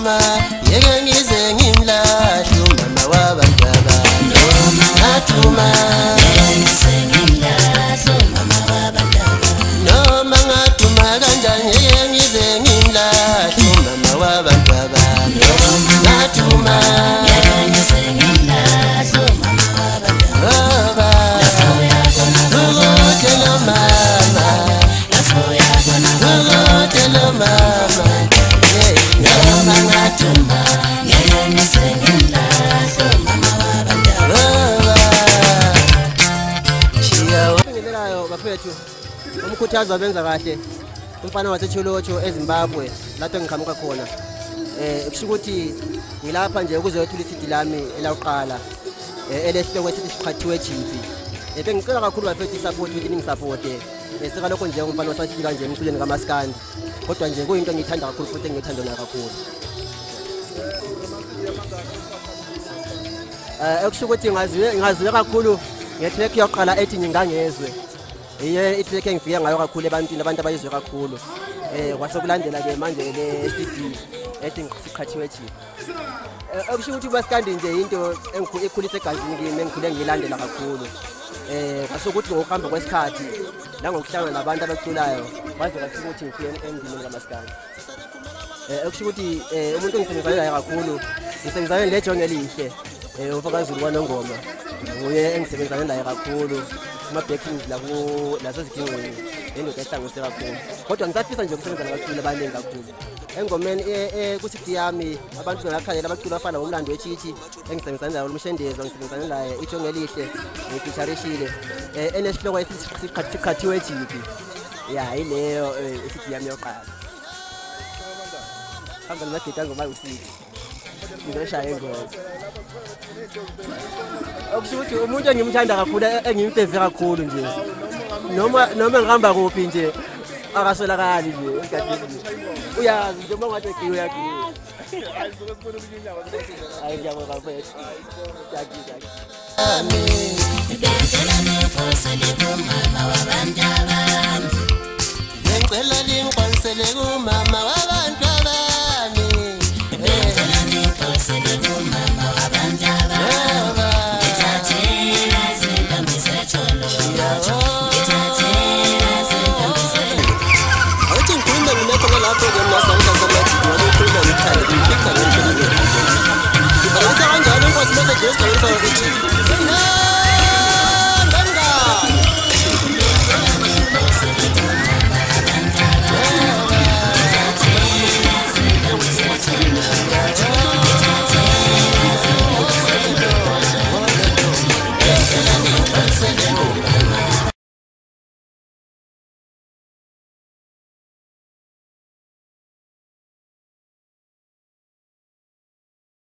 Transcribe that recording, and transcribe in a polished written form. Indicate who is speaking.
Speaker 1: ngatuma yeke ngize ngimlahle umama wabantaba noma ngatuma yeke ngize ngimlahle umama wabantaba noma ngatuma kanjani yeke ngize ngimlahle umama wabantaba noma ngatuma yeke ngize ngimlahle umama wabantaba Telo mama, telo mama, noma ngatuma, ngeke ngisengimlahle mama wabantaba. Ngilelayo bafethu, umkhuthazo abenza kahle, umfana waseCholocho eZimbabwe, lapho engiqhamuka khona. Kusho ukuthi ngilapha nje ukuzoyethula isidi lami elaqala, elesihloko esithi siqhathiwe jipi. Bengicela kakhulu bafethu isupport ukuthi ningisupporte. Sika lokho nje umfana wasafika nje emculweni kaMaskandi. Kodwa nje kuyinto engiyithanda kakhulu futhi engiyithanda nayo kakhulu. Ekusho ukuthi ngaziwe kakhulu ngetrack yokuqala ethi ngingangezwe. Iye itrack engifike ngayo kakhulu ebantwini abantu abayizwe kakhulu. Kwase kulandela ke manje le CD ethi ngiqhathiwe jipi. Ekusho ukuthi uMaskandi nje into engikhulisa egazini kimi engikhule ngilandela kakhulu. Kasokuthi ngokuhamba kwesikhathi la ngokuhlangana nabantu abaculayo waze kathi ukuthi ngifike endimeni kaMaskandi. Ekusho ukuthi umuntu engisebenzana naye kakhulu ngisebenzana neJong elihle umfakazi waNongoma uye engisebenzana naye kakhulu kuma backings la sezigingweni endoda ehlangose kakhulu kodwa ngisafisa nje ukusebenza nabaculi abaningi kakhulu engomeni kusidi yami abantu ngakhalela abaculi abafana ngomlando wechichi engisebenzana naye uMshendezo ngisebenzana naye iJong elihle ngicharishile enesihloko esiqhathiwe jipi ya ileyo isidi yami yoqala hamba ngagida ngoma usidi ngishaya ingoma okusuthi umuntu engimthanda kakhulu engimfeve kakhulu nje noma ngihamba kuphi nje akasolakali nje egadini uyazi nje mongathi egiwe yakhe hayi ngiyabonga mfethu jaki amen ngicela niqosele kumama wabantaba ngicela niqosele kumama wabantaba ngicela niqosele kumama wabantaba ngithathela izintombi zeCholocho ngithathela izintombi zeCholocho awuthi ngikhuluma ngilapho ngalapho ke mina sangisa samajiki ngikukhuluma ngithanda ngifika ngendlela ngibona kanjalo inkosi bese nje isicelo ukuthi